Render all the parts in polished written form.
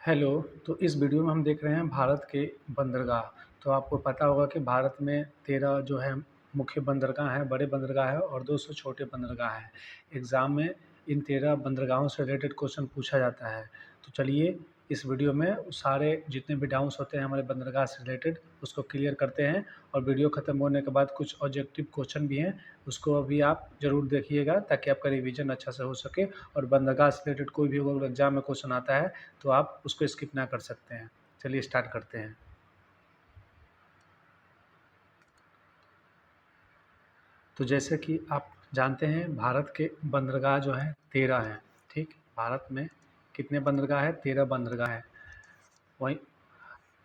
Hello. तो इस video में हम देख रहे हैं भारत के बंदरगाह। तो आपको पता होगा कि भारत में 13 जो है मुख्य बंदरगाह हैं, बड़े बंदरगाह हैं और 200 छोटे बंदरगाह हैं। एग्ज़ाम में इन 13 बंदरगाहों से रिलेटेड क्वेश्चन पूछा जाता है। तो चलिए इस वीडियो में सारे जितने भी डाउट्स होते हैं हमारे बंदरगाह से रिलेटेड उसको क्लियर करते हैं। और वीडियो ख़त्म होने के बाद कुछ ऑब्जेक्टिव क्वेश्चन भी हैं, उसको भी आप ज़रूर देखिएगा ताकि आपका रिवीजन अच्छा से हो सके। और बंदरगाह से रिलेटेड कोई भी अगर एग्ज़ाम में क्वेश्चन आता है तो आप उसको स्किप ना कर सकते हैं। चलिए स्टार्ट करते हैं। तो जैसे कि आप जानते हैं भारत के बंदरगाह जो हैं 13 हैं। ठीक, भारत में कितने बंदरगाह हैं? 13 बंदरगाह हैं। वहीं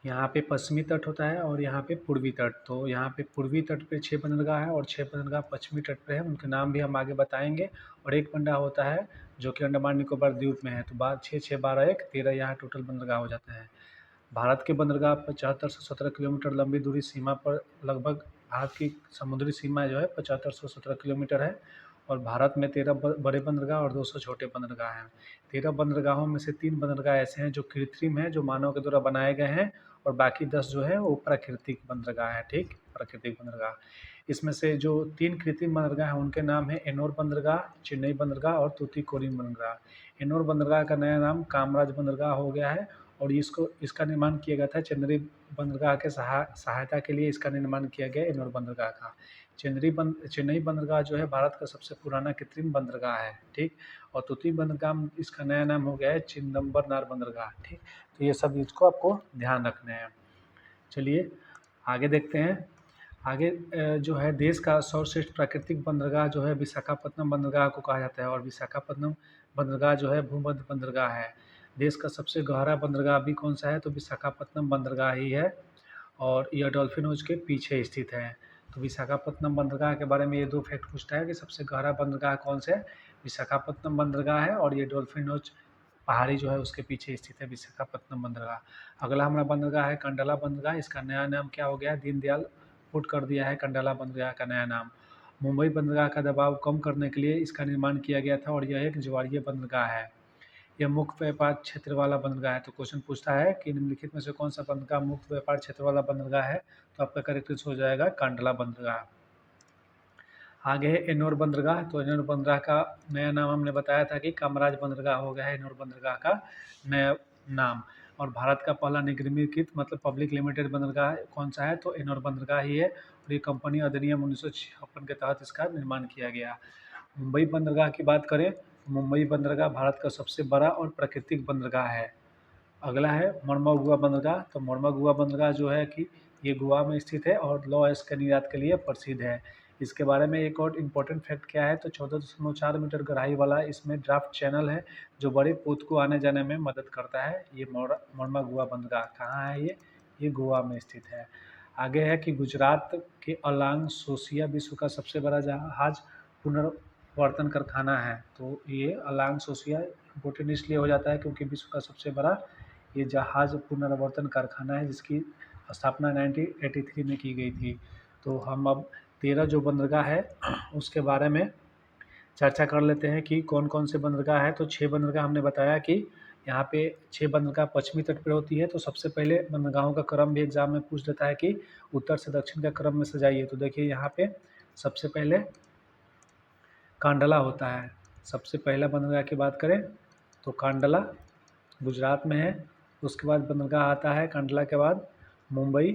यहाँ पे पश्चिमी तट होता है और यहाँ पे पूर्वी तट। तो यहाँ पे पूर्वी तट पे 6 बंदरगाह हैं और 6 बंदरगाह पश्चिमी तट पे हैं, उनके नाम भी हम आगे बताएंगे। और एक बंदरगाह होता है जो कि अंडमान निकोबार द्वीप में है। तो 6 6 12 1 13 यहाँ टोटल बंदरगाह हो जाते हैं। भारत के बंदरगाह 75 से 17 किलोमीटर लंबी दूरी सीमा पर लगभग भारत की समुद्री सीमा जो है 75 से 17 किलोमीटर है। और भारत में 13 बड़े बंदरगाह और 200 छोटे बंदरगाह हैं। 13 बंदरगाहों में से 3 बंदरगाह ऐसे हैं जो कृत्रिम हैं, जो मानव के द्वारा बनाए गए हैं। और बाकी 10 जो है वो प्राकृतिक बंदरगाह हैं। ठीक, प्राकृतिक बंदरगाह। इसमें से जो 3 कृत्रिम बंदरगाह हैं उनके नाम है एनोर बंदरगाह, चेन्नई बंदरगाह और तूतीकोरिन बंदरगाह। एनोर बंदरगाह का नया नाम कामराज बंदरगाह हो गया है। और इसका निर्माण किया गया था चेन्नई बंदरगाह के सहायता के लिए इसका निर्माण किया गया एनोर बंदरगाह का। चेन्नई बंदरगाह जो है भारत का सबसे पुराना कृत्रिम बंदरगाह है। ठीक, और तूती बंदरगाह इसका नया नाम हो गया है चिदम्बरनार बंदरगाह। ठीक, तो ये सब इसको आपको ध्यान रखने हैं। चलिए आगे देखते हैं। आगे जो है देश का सर्वश्रेष्ठ प्राकृतिक बंदरगाह जो है विशाखापत्तनम बंदरगाह को कहा जाता है। और विशाखापत्तनम बंदरगाह जो है भूमध्य बंदरगाह है। देश का सबसे गहरा बंदरगाह भी कौन सा है? तो विशाखापत्तनम बंदरगाह ही है। और यह डॉल्फिन हाउस के पीछे स्थित है। तो विशाखापत्तनम बंदरगाह के बारे में ये 2 फैक्ट पूछता है कि सबसे गहरा बंदरगाह कौन सा है? विशाखापत्तनम बंदरगाह है। और ये डॉल्फिन हाउस पहाड़ी जो है उसके पीछे स्थित है विशाखापत्तनम बंदरगाह। अगला हमारा बंदरगाह है कंडला बंदरगाह। इसका नया नाम क्या हो गया है? दीनदयाल पुट कर दिया है कंडला बंदरगाह का नया नाम। मुंबई बंदरगाह का दबाव कम करने के लिए इसका निर्माण किया गया था और यह एक ज्वारीय बंदरगाह है। यह मुक्त व्यापार क्षेत्र वाला बंदरगाह है। तो क्वेश्चन पूछता है कि निम्नलिखित में से कौन सा बंदरगाह मुक्त व्यापार क्षेत्र वाला बंदरगाह है? तो आपका करेक्ट आंसर हो जाएगा कांडला बंदरगाह। आगे है एनोर बंदरगाह। तो एनोर बंदरगाह का नया नाम हमने बताया था कि कामराज बंदरगाह हो गया है एनोर बंदरगाह का नया नाम। और भारत का पहला निगमीकृत मतलब पब्लिक लिमिटेड बंदरगाह कौन सा है? तो एनोर बंदरगाह ही है। और ये कंपनी अधिनियम 1956 के तहत इसका निर्माण किया गया। मुंबई बंदरगाह की बात करें तो मुंबई बंदरगाह भारत का सबसे बड़ा और प्राकृतिक बंदरगाह है। अगला है मर्मगुआ बंदरगाह। तो मर्मगुआ बंदरगाह जो है कि ये गोवा में स्थित है और लौह अयस्क के निर्यात के लिए प्रसिद्ध है। इसके बारे में एक और इम्पोर्टेंट फैक्ट क्या है? तो 14.4 मीटर गहराई वाला इसमें ड्राफ्ट चैनल है जो बड़े पोत को आने जाने में मदद करता है। ये मर्मगुआ बंदरगाह कहाँ है? ये गोवा में स्थित है। आगे है कि गुजरात के अलांग सोसिया विश्व का सबसे बड़ा जहाज पुनर्वर्तन कारखाना है। तो ये अलांग सोसिया इम्पोर्टेंट इसलिए हो जाता है क्योंकि विश्व का सबसे बड़ा ये जहाज पुनर्वर्तन कारखाना है जिसकी स्थापना 1983 में की गई थी। तो हम अब 13 जो बंदरगाह है उसके बारे में चर्चा कर लेते हैं कि कौन कौन से बंदरगाह है। तो 6 बंदरगाह हमने बताया कि यहाँ पे 6 बंदरगाह पश्चिमी तट पर होती है। तो सबसे पहले बंदरगाहों का क्रम भी एग्जाम में पूछ देता है कि उत्तर से दक्षिण का क्रम में सजाइए। तो देखिए यहाँ पे सबसे पहले कांडला होता है। सबसे पहला बंदरगाह की बात करें तो कांडला गुजरात में है। उसके बाद बंदरगाह आता है कांडला के बाद मुंबई।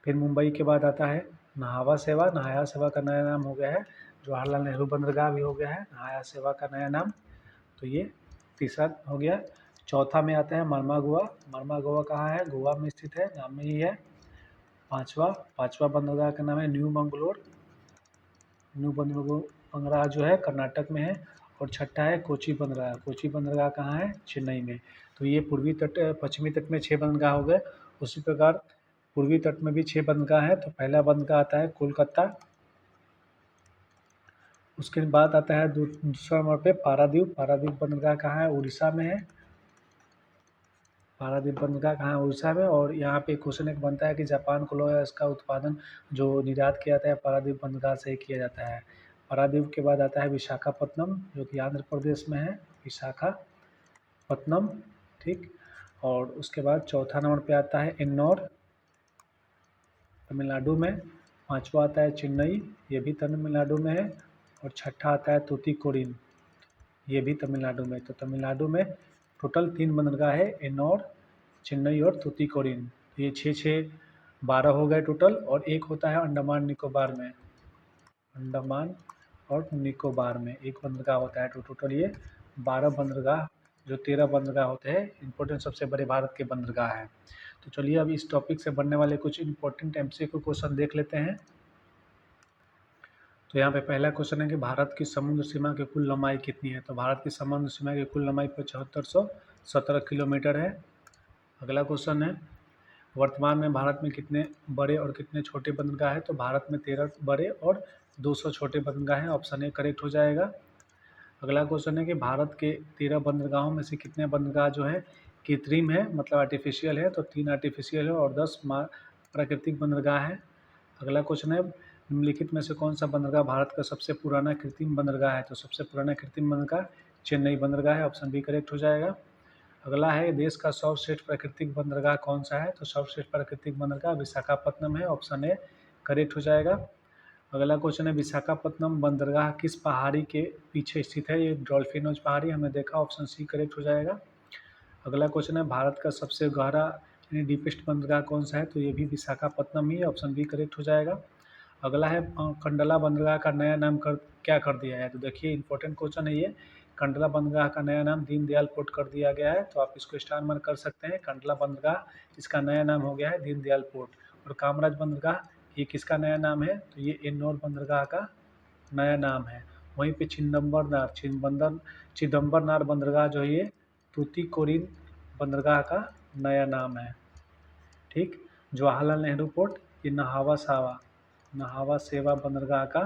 फिर मुंबई के बाद आता है नहावा सेवा। नहाया सेवा का नया नाम हो गया है जवाहरलाल नेहरू बंदरगाह भी हो गया है नहाया सेवा का नया नाम। तो ये तीसरा हो गया। चौथा में आता है मरमा गोवा। मरमा गोवा कहाँ है? गोवा में स्थित है, नाम में ही है। पाँचवा बंदरगाह का नाम है न्यू मंगलोर। न्यू बंदरगाह जो है कर्नाटक में है। और छठा है कोची बंदरगाह। कोची बंदरगाह कहाँ है? चेन्नई में। तो ये पूर्वी तट पश्चिमी तट में 6 बंदरगाह हो गए। उसी प्रकार पूर्वी तट में भी 6 बंदरगाह है। तो पहला बंदरगाह आता है कोलकाता। उसके बाद आता है दूसरा नंबर पे पारादीप। पारादीप बंदरगाह कहाँ है? उड़ीसा में है। पारादीप बंदरगाह कहाँ है? उड़ीसा में। और यहाँ पे क्वेश्चन एक बनता है कि जापान को लौह अयस्क का उत्पादन जो निर्यात किया जाता है पारादीप बंदरगाह से ही किया जाता है। पारादीप के बाद आता है विशाखापत्तनम जो कि आंध्र प्रदेश में है। विशाखापत्तनम ठीक। और उसके बाद चौथा नंबर पे आता है एन्नौर, तमिलनाडु में। पाँचवा आता है चेन्नई, ये भी तमिलनाडु में है। और छठा आता है तूतीकोरिन, ये भी तमिलनाडु में। तो तमिलनाडु में टोटल 3 बंदरगाह है, एन्नौर, चेन्नई और तूतीकोरिन। ये 6 12 हो गए टोटल। और एक होता है अंडमान निकोबार में, अंडमान और निकोबार में एक बंदरगाह होता है। तो टोटल ये 12 बंदरगाह, जो 13 बंदरगाह होते हैं इंपॉर्टेंट सबसे बड़े भारत के बंदरगाह हैं। तो चलिए अब इस टॉपिक से बनने वाले कुछ इंपॉर्टेंट MCQ क्वेश्चन देख लेते हैं। तो यहाँ पे पहला क्वेश्चन है कि भारत की समुद्र सीमा की कुल लंबाई कितनी है। तो भारत की समुद्र सीमा की कुल लंबाई 7517 किलोमीटर है। अगला क्वेश्चन है वर्तमान में भारत में कितने बड़े और कितने छोटे बंदरगाह हैं। तो भारत में 13 बड़े और 200 छोटे बंदरगाह हैं। ऑप्शन ए करेक्ट हो जाएगा। अगला क्वेश्चन है कि भारत के 13 बंदरगाहों में से कितने बंदरगाह जो है कृत्रिम है, मतलब आर्टिफिशियल है। तो 3 आर्टिफिशियल है और 10 प्राकृतिक बंदरगाह है। अगला क्वेश्चन है निम्नलिखित में से कौन सा बंदरगाह भारत का सबसे पुराना कृत्रिम बंदरगाह है। तो सबसे पुराना कृत्रिम बंदरगाह चेन्नई बंदरगाह है। ऑप्शन बी करेक्ट हो जाएगा। अगला है देश का सर्वश्रेष्ठ प्राकृतिक बंदरगाह कौन सा है। तो सर्वश्रेष्ठ प्राकृतिक बंदरगाह विशाखापत्तनम है। ऑप्शन ए करेक्ट हो जाएगा। अगला क्वेश्चन है विशाखापत्तनम बंदरगाह किस पहाड़ी के पीछे स्थित है। ये डॉल्फिनोज पहाड़ी हमने देखा। ऑप्शन सी करेक्ट हो जाएगा। अगला क्वेश्चन है भारत का सबसे गहरा यानी डीपेस्ट बंदरगाह कौन सा है। तो ये भी विशाखापत्तनम ही है। ऑप्शन बी करेक्ट हो जाएगा। अगला है कंडला बंदरगाह का नया नाम क्या कर दिया है। तो देखिए इंपॉर्टेंट क्वेश्चन है ये। कंडला बंदरगाह का नया नाम दीनदयाल पोर्ट कर दिया गया है। तो आप इसको स्टार मार्क कर सकते हैं। कंडला बंदरगाह इसका नया नाम हो गया है दीनदयाल पोर्ट। और कामराज बंदरगाह ये किसका नया नाम है। तो ये एन्नौर बंदरगाह का नया नाम है। वहीं पे चिदम्बरनार बंदरगाह जो है ये तूतीकोरिन बंदरगाह का नया नाम है। ठीक। जवाहरलाल नेहरू पोर्ट ये नहावा सेवा बंदरगाह का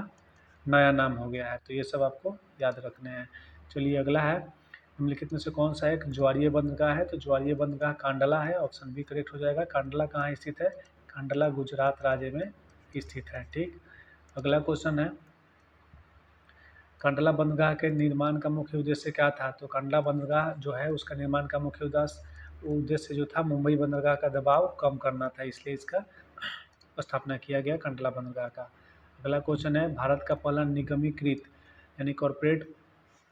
नया नाम हो गया है। तो ये सब आपको याद रखने हैं। चलिए अगला है निम्नलिखित में से कौन सा एक ज्वारीय बंदरगाह है। तो ज्वारीय बंदरगाह कांडला है। ऑप्शन बी करेक्ट हो जाएगा। कांडला कहाँ स्थित है। कांडला गुजरात राज्य में स्थित है। ठीक। अगला क्वेश्चन है कांडला बंदरगाह के निर्माण का मुख्य उद्देश्य क्या था। तो कांडला बंदरगाह जो है उसका निर्माण का मुख्य उद्देश्य जो था मुंबई बंदरगाह का दबाव कम करना था, इसलिए इसका स्थापना किया गया कांडला बंदरगाह का। अगला क्वेश्चन है भारत का पहला निगमीकृत यानी कॉरपोरेट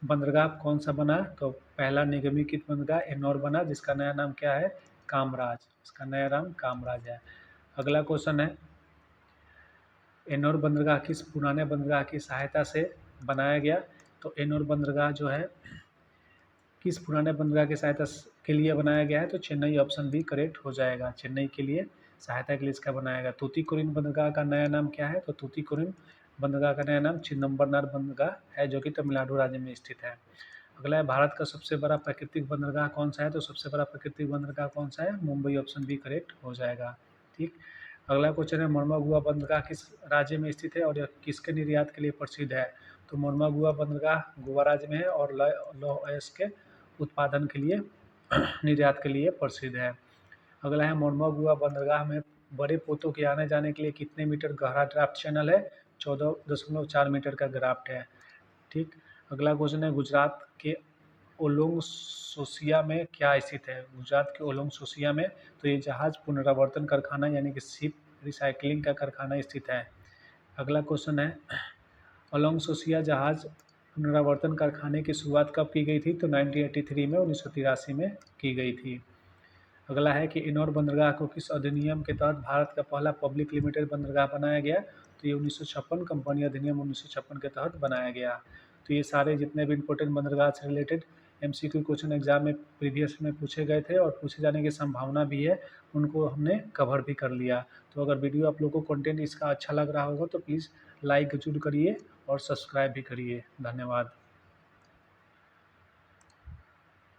बंदरगाह कौन सा बना। तो पहला निगमीकृत बंदरगाह एन्नौर बना, जिसका नया नाम क्या है कामराज। इसका नया नाम कामराज है। अगला क्वेश्चन है एन्नौर बंदरगाह किस पुराने बंदरगाह की सहायता से बनाया गया। तो एन्नौर बंदरगाह जो है किस पुराने बंदरगाह की सहायता के लिए बनाया गया है। तो चेन्नई, ऑप्शन बी करेक्ट हो जाएगा। चेन्नई के लिए सहायता के लिए इसका बनाया गया। तूतीकोरिन बंदरगाह का नया नाम क्या है। तो तूतीकोरिन बंदरगाह का नया नाम चिदम्बरनार बंदरगाह है, जो कि तमिलनाडु राज्य में स्थित है। अगला है भारत का सबसे बड़ा प्राकृतिक बंदरगाह कौन सा है। तो सबसे बड़ा प्राकृतिक बंदरगाह कौन सा है मुंबई। ऑप्शन बी करेक्ट हो जाएगा। ठीक। अगला क्वेश्चन है मोरमागुआ बंदरगाह किस राज्य में स्थित है और यह किसके निर्यात के लिए प्रसिद्ध है। तो मोरमागुआ बंदरगाह गोवा राज्य में है और लौह अयस्क के उत्पादन के लिए निर्यात के लिए प्रसिद्ध है। अगला है मोरमागुआ बंदरगाह में बड़े पोतों के आने जाने के लिए कितने मीटर गहरा ड्राफ्ट चैनल है। 14.4 मीटर का ड्राफ्ट है। ठीक। अगला क्वेश्चन है गुजरात के ओलोंग सोसिया में क्या स्थित है। गुजरात के ओलोंग सोसिया में तो ये जहाज पुनरावर्तन कारखाना यानी कि शिप रिसाइकलिंग का कारखाना स्थित है। अगला क्वेश्चन है ओलोंग सोसिया जहाज पुनरावर्तन कारखाने की शुरुआत कब की गई थी। तो 1983 में 1983 में की गई थी। अगला है कि एन्नौर बंदरगाह को किस अधिनियम के तहत भारत का पहला पब्लिक लिमिटेड बंदरगाह बनाया गया। तो ये 1956 कंपनी अधिनियम 1956 के तहत बनाया गया। तो ये सारे जितने भी इंपॉर्टेंट बंदरगाह से रिलेटेड MCQ क्वेश्चन एग्जाम में प्रीवियस में पूछे गए थे और पूछे जाने की संभावना भी है, उनको हमने कवर भी कर लिया। तो अगर वीडियो आप लोगों को कंटेंट इसका अच्छा लग रहा होगा तो प्लीज़ लाइक जरूर करिए और सब्सक्राइब भी करिए। धन्यवाद।